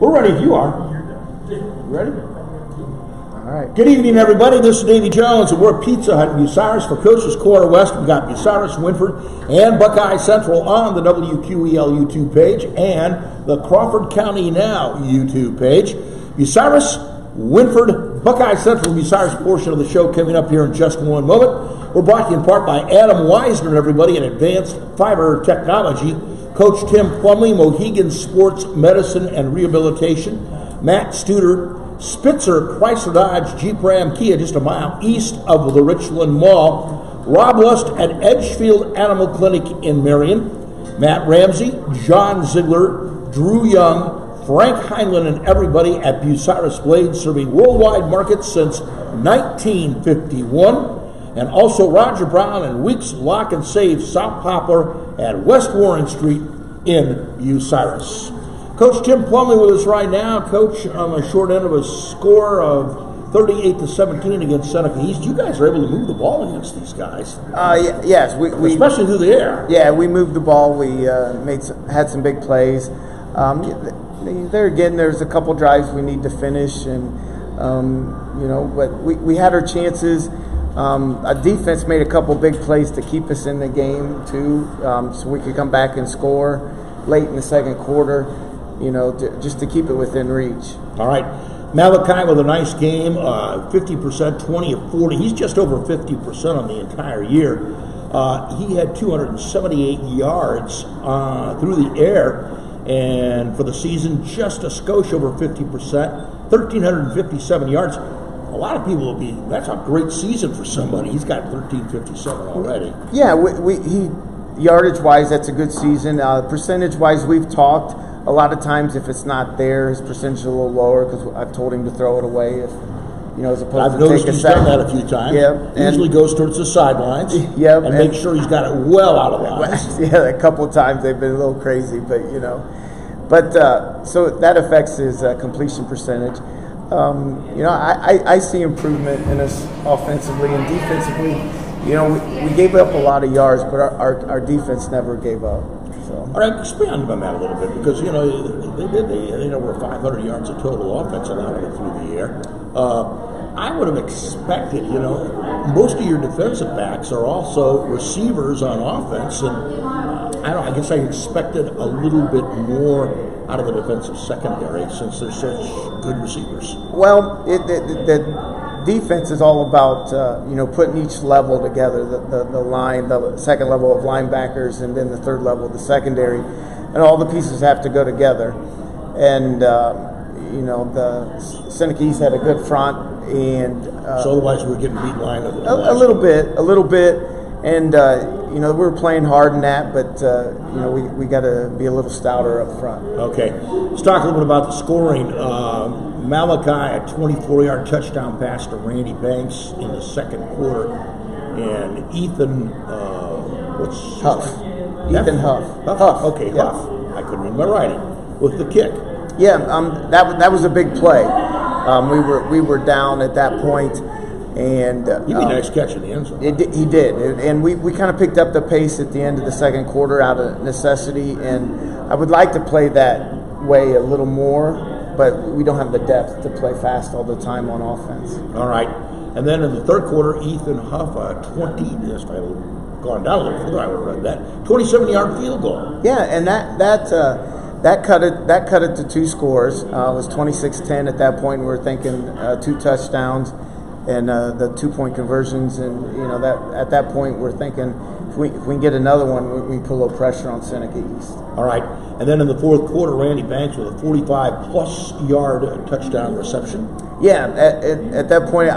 We're ready if you are. Ready? All right. Good evening, everybody. This is Davy Jones, and we're at Pizza Hut in Bucyrus for Coach's Corner West. We've got Bucyrus, Winford, and Buckeye Central on the WQEL YouTube page and the Crawford County Now YouTube page. Bucyrus, Winford, Buckeye Central, Bucyrus portion of the show coming up here in just one moment. We're brought to you in part by Adam Weisner, everybody, in Advanced Fiber Technology. Coach Tim Plumley, Mohegan Sports Medicine and Rehabilitation. Matt Studer, Spitzer Chrysler Dodge Jeep Ram Kia, just a mile east of the Richland Mall. Rob Lust at Edgefield Animal Clinic in Marion. Matt Ramsey, John Ziegler, Drew Young, Frank Heinlein, and everybody at Bucyrus Blades, serving worldwide markets since 1951. And also Roger Brown and Weeks Lock and Save South Poplar at West Warren Street in Bucyrus. Coach Tim Plumley with us right now. Coach, on the short end of a score of 38-17 against Seneca East. You guys were able to move the ball against these guys. Yes, we especially through the air. Yeah, we moved the ball. We had some big plays. There again, there's a couple drives we need to finish, and but we had our chances. Our defense made a couple big plays to keep us in the game too, so we could come back and score late in the second quarter. Just to keep it within reach. All right. Malachi with a nice game, 50%, 20 of 40. He's just over 50% on the entire year. He had 278 yards through the air, and for the season, just a skosh over 50%, 1,357 yards. A lot of people will be, that's a great season for somebody. He's got 1,357 already. Yeah, yardage-wise, that's a good season. Percentage-wise, we've talked. A lot of times, if it's not there, his percentage is a little lower because I've told him to throw it away. If as opposed to take a sack. I've noticed he's done that a few times. Yeah, usually goes towards the sidelines. Yep, and make sure he's got it well out of lines. Yeah, a couple of times they've been a little crazy, but so that affects his completion percentage. I see improvement in us offensively and defensively. We gave up a lot of yards, but our defense never gave up. So. All right, expand on that a little bit because they had over 500 yards of total offense allowed through the air. I would have expected, most of your defensive backs are also receivers on offense, and I guess I expected a little bit more out of the defensive secondary since they're such good receivers. Well, the defense is all about putting each level together, the second level of linebackers, and then the third level of the secondary, and all the pieces have to go together. And the Seneca East had a good front, and so otherwise we're getting beat line a little bit, and we were playing hard in that, but we got to be a little stouter up front. Okay, let's talk a little bit about the scoring. Malachi, a 24-yard touchdown pass to Randy Banks in the second quarter, and Ethan, Huff. Ethan Huff. Huff. Okay, yeah. Huff. I couldn't read my writing with the kick. Yeah, that was a big play. We were down at that point, and he made a nice catch in the end zone. He did, and we kind of picked up the pace at the end of the second quarter out of necessity, and I would like to play that way a little more, but we don't have the depth to play fast all the time on offense. All right, and then in the third quarter, Ethan Huff, if I would have gone down a little further, I would have read that 27-yard field goal. Yeah, and that cut it to two scores. It was 26-10 at that point. We were thinking 2 touchdowns and the 2-point conversions, and that at that point we're thinking if we can get another one, we put a little pressure on Seneca East. All right, and then in the fourth quarter, Randy Banks with a 45+ yard touchdown reception. Yeah, at that point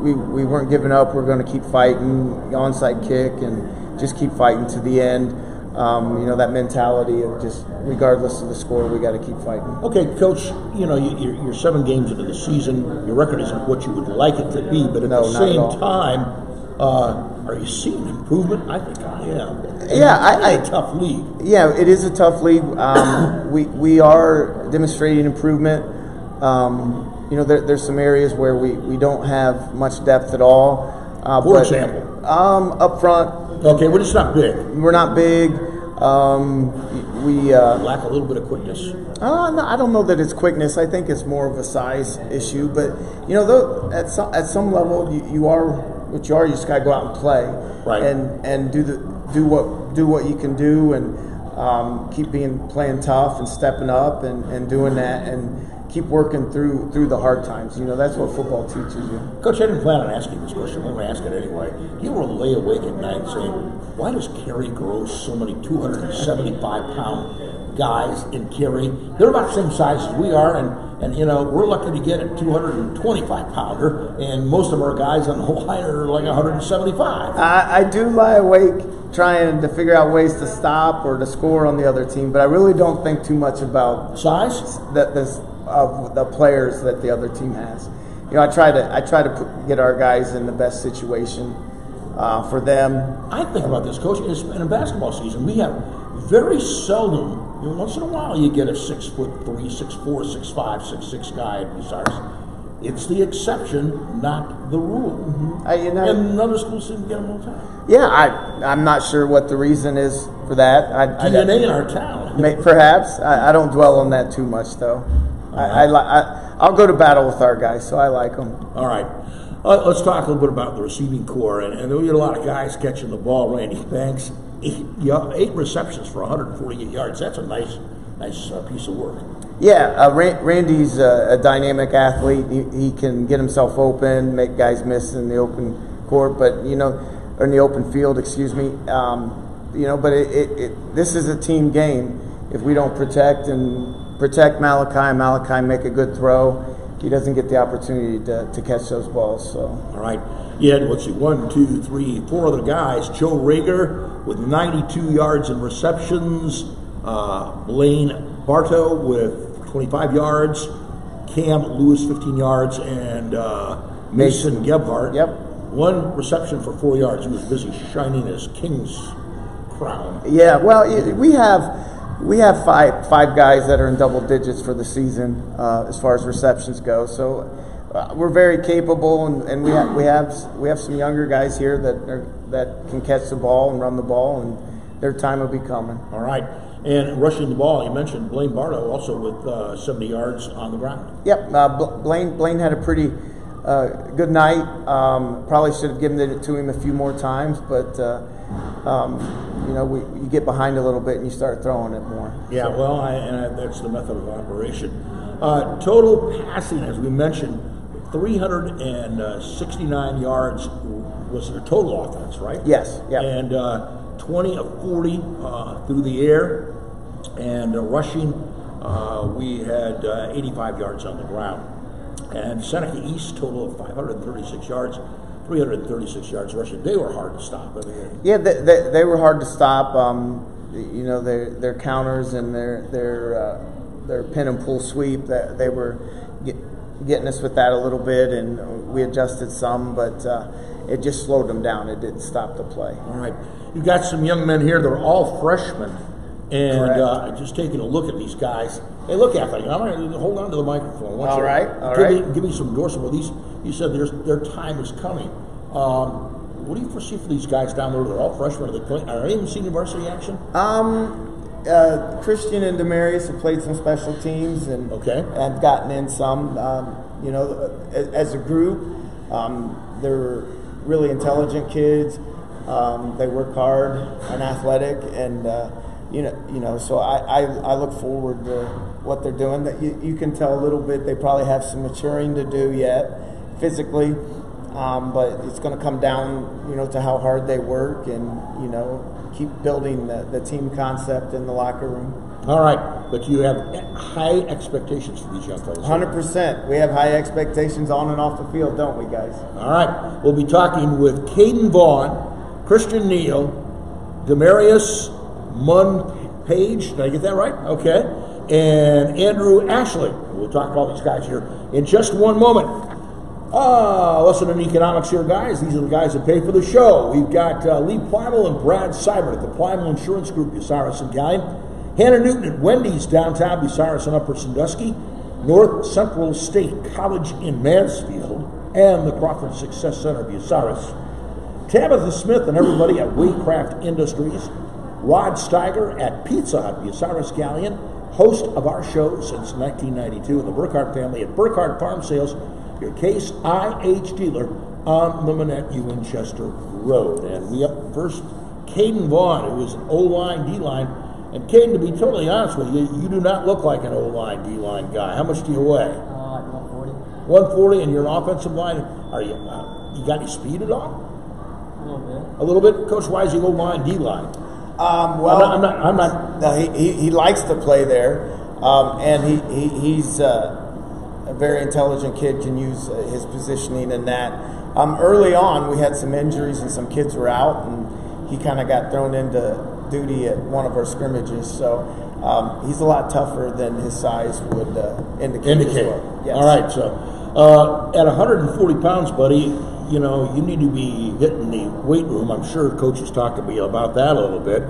we weren't giving up. We're going to keep fighting, onside kick, and just keep fighting to the end. That mentality of just regardless of the score, we got to keep fighting. Okay, Coach, you're 7 games into the season. Your record isn't what you would like it to be, but at the same time, are you seeing improvement? I think I am. Yeah, it's a tough league. Yeah, it is a tough league. We are demonstrating improvement. There's some areas where we don't have much depth at all. For example? Up front. Okay, we're just not big. We're not big. We lack a little bit of quickness. No, I don't know that it's quickness. I think it's more of a size issue. But though, at some level, you are what you are. You just got to go out and play, right? And do what you can do, and keep playing tough and stepping up and doing that, and keep working through the hard times. That's what football teaches you. Coach, I didn't plan on asking this question. I'm going to ask it anyway. You ever lay awake at night saying, why does Carey grow so many 275-pound guys in Carey? They're about the same size as we are, and we're lucky to get a 225-pounder, and most of our guys on the line are like 175. I do lie awake trying to figure out ways to stop or to score on the other team, but I really don't think too much about size of the players that the other team has. I try to get our guys in the best situation for them. I think about this, Coach. In a basketball season, we have very seldom. Once in a while, you get a 6'3", 6'4", 6'5", 6'6" guy at Bucyrus. It's the exception, not the rule. Mm-hmm. And other schools seem to get them all the time. Yeah, I'm not sure what the reason is for that. DNA in our town. Perhaps. I don't dwell on that too much, though. I'll go to battle with our guys, so I like them. All right. Let's talk a little bit about the receiving core. And we get a lot of guys catching the ball. Randy Banks, 8 receptions for 148 yards. That's a nice piece of work. Yeah, Randy's a dynamic athlete. He can get himself open, make guys miss in the open court, or in the open field, excuse me. But this is a team game. If we don't protect Malachi make a good throw, he doesn't get the opportunity to catch those balls. So. All right. Yeah, let's see, 1, 2, 3, 4 other guys. Joe Rager with 92 yards in receptions. Blaine Bartow with 25 yards. Cam Lewis, 15 yards. And Mason Gebhardt. Yep. 1 reception for 4 yards. He was busy shining his king's crown. Yeah, well, we have five guys that are in double digits for the season as far as receptions go. So we're very capable, and we have some younger guys here that can catch the ball and run the ball, and their time will be coming. All right. And rushing the ball, you mentioned Blaine Bartow also with 70 yards on the ground. Yep. Blaine had a pretty good night. Probably should have given it to him a few more times, but you get behind a little bit and you start throwing it more. Yeah, well, that's the method of operation. Total passing, as we mentioned, 369 yards was their total offense, right? Yes. Yeah. And 20 of 40 through the air, and rushing, we had 85 yards on the ground. And Seneca East, total of 536 yards. 336 yards rushing. They were hard to stop. Yeah, they were hard to stop. Their counters and their pin and pull sweep, that they were getting us with that a little bit, and we adjusted some, but it just slowed them down. It didn't stop the play. All right, you've got some young men here. They're all freshmen, and just taking a look at these guys. Hey, look, athletic. I'm going to hold on to the microphone. All right. Give me some endorsement. You said their time is coming. What do you foresee for these guys down there? They're all freshmen. Are they in senior varsity action? Christian and Demarius have played some special teams and have gotten in some. As a group, they're really intelligent kids. They work hard and athletic, and so I look forward to what they're doing. That you can tell a little bit. They probably have some maturing to do yet, physically, but it's going to come down, to how hard they work and keep building the team concept in the locker room. All right, but you have high expectations for these young fellas. 100%. We have high expectations on and off the field, don't we, guys? All right, we'll be talking with Caden Vaughn, Christian Neal, Demarius Munn-Page. Did I get that right? Okay. And Andrew Ashley. We'll talk about these guys here in just one moment. Lesson in economics here, guys. These are the guys that pay for the show. We've got Lee Plumley and Brad Seibert at the Plumley Insurance Group, Bucyrus and Gallion. Hannah Newton at Wendy's, downtown Bucyrus and Upper Sandusky. North Central State College in Mansfield. And the Crawford Success Center, Bucyrus. Tabitha Smith and everybody at Waycraft Industries. Rod Steiger at Pizza Hut, Bucyrus Galleon, host of our show since 1992, and the Burkhardt family at Burkhardt Farm Sales, your Case IH dealer on the Manette Winchester Road. And we up first, Caden Vaughn, who is an O-line, D-line. And Caden, to be totally honest with you, you do not look like an O-line, D-line guy. How much do you weigh? Like 140. 140, and you're an offensive line. Are you? You got any speed at all? A little bit. A little bit, Coach. Why is he O-line, D-line? Well, I'm not. No, he likes to play there, and he's a very intelligent kid. Can use his positioning in that. Early on, we had some injuries and some kids were out, and he kind of got thrown into duty at one of our scrimmages. So he's a lot tougher than his size would indicate. As well. Yes. All right. So at 140 pounds, buddy, you know, you need to be hitting the weight room. I'm sure Coach has talked to me about that a little bit.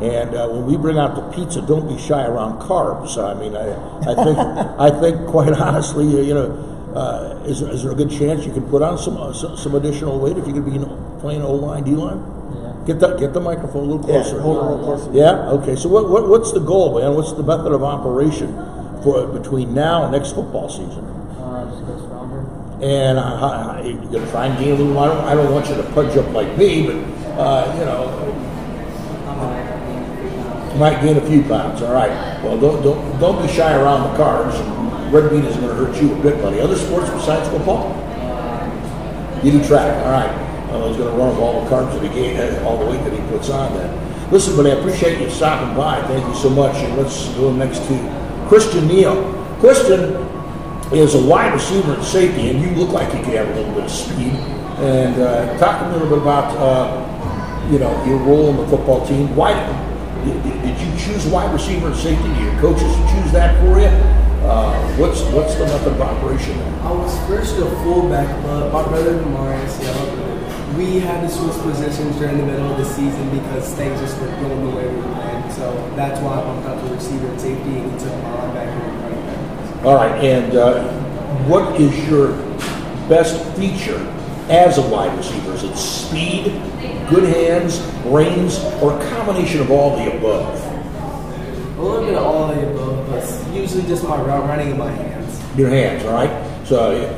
And when we bring out the pizza, don't be shy around carbs. I mean, I think quite honestly, you know, is there a good chance you can put on some additional weight if you're going to be playing O-line, D-line? Yeah. Get the microphone a little closer. Yeah, hold it a little closer. Yeah. Okay. So what's the goal, man? What's the method of operation for between now and next football season? Just get stronger. And you're going to try and gain a little. I don't want you to punch up like me, but you know, you might gain a few pounds. All right. Well, don't be shy around the carbs. Red meat isn't going to hurt you a bit, buddy. Other sports besides football? You do track. All right. He's going to run up all the carbs that he gained, all the weight that he puts on then. Listen, buddy, I appreciate you stopping by. Thank you so much. And let's go next to Christian Neal. Christian is a wide receiver and safety, and you look like you could have a little bit of speed. And talk to me a little bit about, you know, your role in the football team. Why did you choose wide receiver and safety? Did your coaches choose that for you? What's the method of operation there? I was first a fullback, but my brother Marius, we had to switch positions during the middle of the season because things just weren't going the way we were playing. So that's why I bumped up to receiver and safety, and he took my linebacker and running back. All right, and what is your best feature as a wide receiver? Is it speed, good hands, brains, or a combination of all the above? A little bit of all of the above, but usually just my route running and my hands. Your hands, all right? So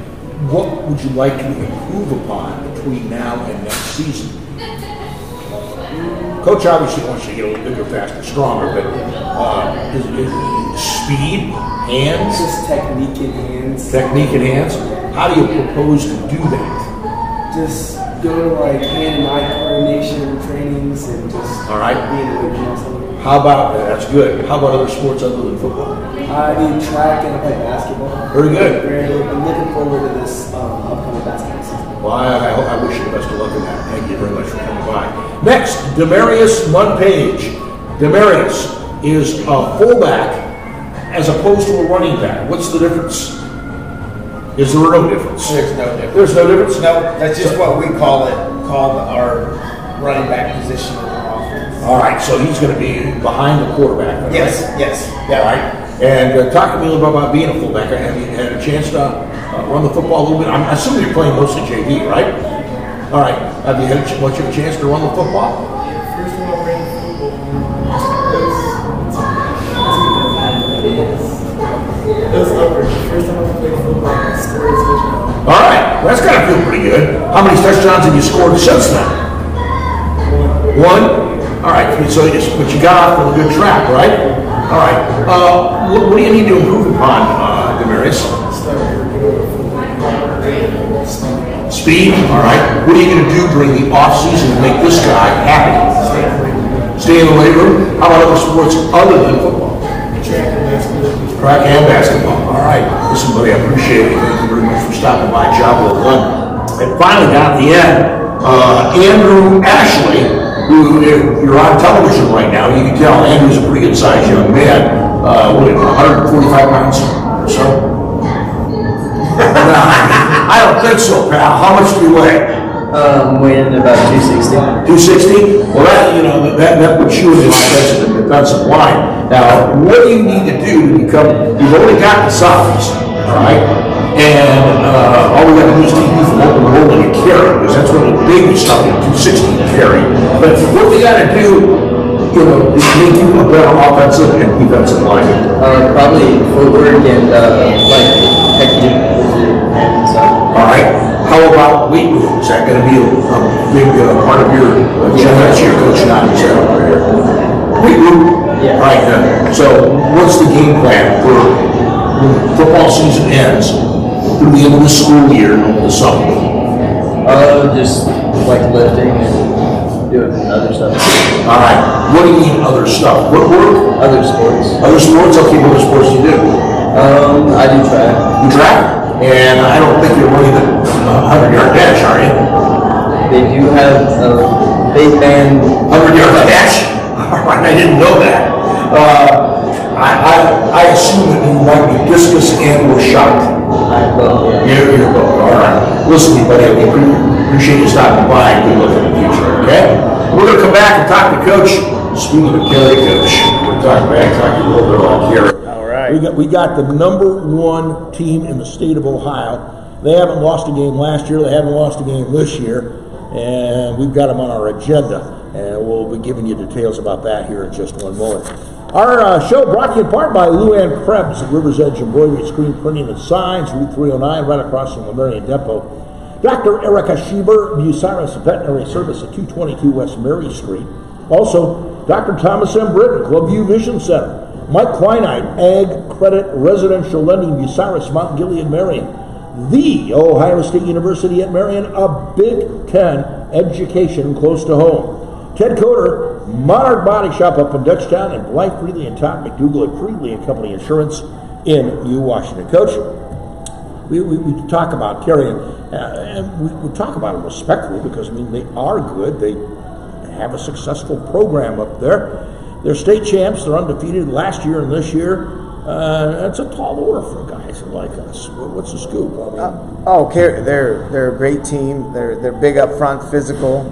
what would you like to improve upon between now and next season? Coach obviously wants you to get a little bigger, faster, stronger, but is speed, hands? Just technique and hands. Technique and hands? How do you propose to do that? Just go to like hand and eye coordination trainings and just all right. being able to muscle. How about, that's good. How about other sports other than football? I do track and I play basketball. Very good. I'm looking forward to this upcoming basketball season. Well, I wish you the best of luck in that. Thank you very much for coming by. Next, Demarius Munpage. Demarius is a fullback as opposed to a running back. What's the difference? Is there no difference? There's no difference. There's no difference? No, that's just what we call our running back position in our offense. All right, so he's going to be behind the quarterback. Right? Yes. Yeah, right. And talk to me a little bit about being a fullback. Have you had a chance to run the football a little bit? I'm assuming you're playing mostly JV, right? All right. Have you had much of a chance to run the football? First time I ran football, it was over. First time I played football, I scored a touchdown. All right. That's got to feel pretty good. How many touchdowns have you scored since then? One? All right. So but you got off on a good track, right? All right. What do you need to improve upon, Demarius? Speed. All right. What are you going to do during the off season to make this guy happy? Stay in the weight room. How about other sports other than football? Track and basketball. All right. Listen, buddy, I appreciate it. Thank you very much for stopping by. Job well done. And finally, down at the end, Andrew Ashley, who, if you're on television right now, you can tell Andrew's a pretty good-sized young man. 145 pounds or so? I don't think so, pal. How much do you weigh? Weighing about 260. 260? Well, that puts you in the defensive line. Now, what do you need to do to become? You've only got the size, all right? And all we got to do is keep you from open rolling and carry, because that's one of the big stuff in 260 to carry. But what we got to do make you a better offensive and defensive lineman? Probably footwork and like technique and stuff. All right. How about weight room? Is that going to be a big part of your that's your coach now? Is that over here? Weight room? Yeah. All right then. So what's the game plan for when football season ends through the end of the school year and over the summer? Just like lifting and doing other stuff. All right. What do you mean other stuff? What work? Other sports. Other sports? Okay, what other sports do you do? I do track. You track? And I don't think you're running the 100-yard dash, are you? They do have a big man 100-yard dash? All right, I didn't know that. I assume that you might be discus and or shot. I love it. You're both. All right. Listen, buddy, we appreciate you stopping by and good luck in the future, okay? We're going to come back and talk to Coach. Speaking of Carey, Coach, we're talking a little bit about Carey. All right. We got the #1 team in the state of Ohio. They haven't lost a game last year. They haven't lost a game this year. And we've got them on our agenda. And we'll be giving you details about that here in just one moment. Our show brought to you in part by Luann Krebs at River's Edge Embroidery, Screen Printing and Signs, Route 309, right across from the Marion Depot. Dr. Erica Schieber, Bucyrus Veterinary Service at 222 West Mary Street. Also, Dr. Thomas M. Britton, Clubview Vision Center. Mike Quinine, Ag Credit Residential Lending, Bucyrus, Mount Gilead, Marion. The Ohio State University at Marion, a Big Ten education close to home. Ted Coder, Monarch Body Shop up in Dutchtown, and Blythe Freely and Todd McDougall at Freely and Company Insurance in New Washington. Coach, we talk about Carey, and we talk about them respectfully because, I mean, they are good. They have a successful program up there. They're state champs. They're undefeated last year and this year. That's a tall order for guys like us. What's the scoop? Carey, they're a great team. They're big up front, physical.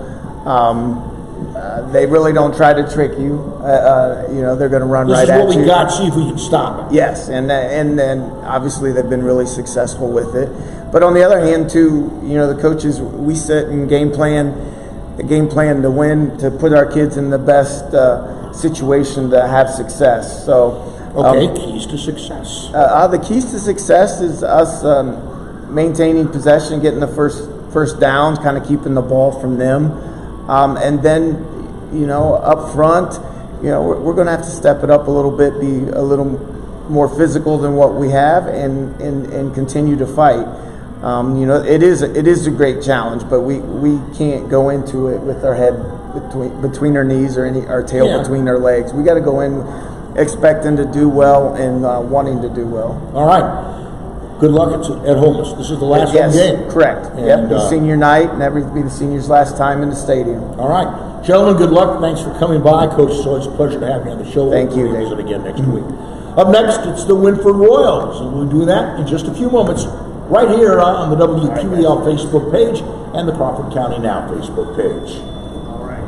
They really don't try to trick you. They're going to run right at you. This is what we got. See if we can stop it. Yes, and then obviously they've been really successful with it. But on the other hand, too, the coaches, we sit and game plan to win, to put our kids in the best situation to have success. So, keys to success. The keys to success is us maintaining possession, getting the first downs, kind of keeping the ball from them. And then, up front, we're going to have to step it up a little bit, be a little more physical than what we have, and continue to fight. It is a great challenge, but we can't go into it with our head between our knees or our tail between our legs. We got to go in expecting to do well and wanting to do well. All right. Good luck at Holmes. This is the last home game. Correct. And, the senior night, and everything be the seniors' last time in the stadium. All right. Gentlemen, good luck. Thanks for coming by. Coach, it's always a pleasure to have you on the show. Thank you, We'll visit again next week. Up next, it's the Winford Royals, and we'll do that in just a few moments right here on the WQEL Facebook page and the Crawford County Now Facebook page. All right.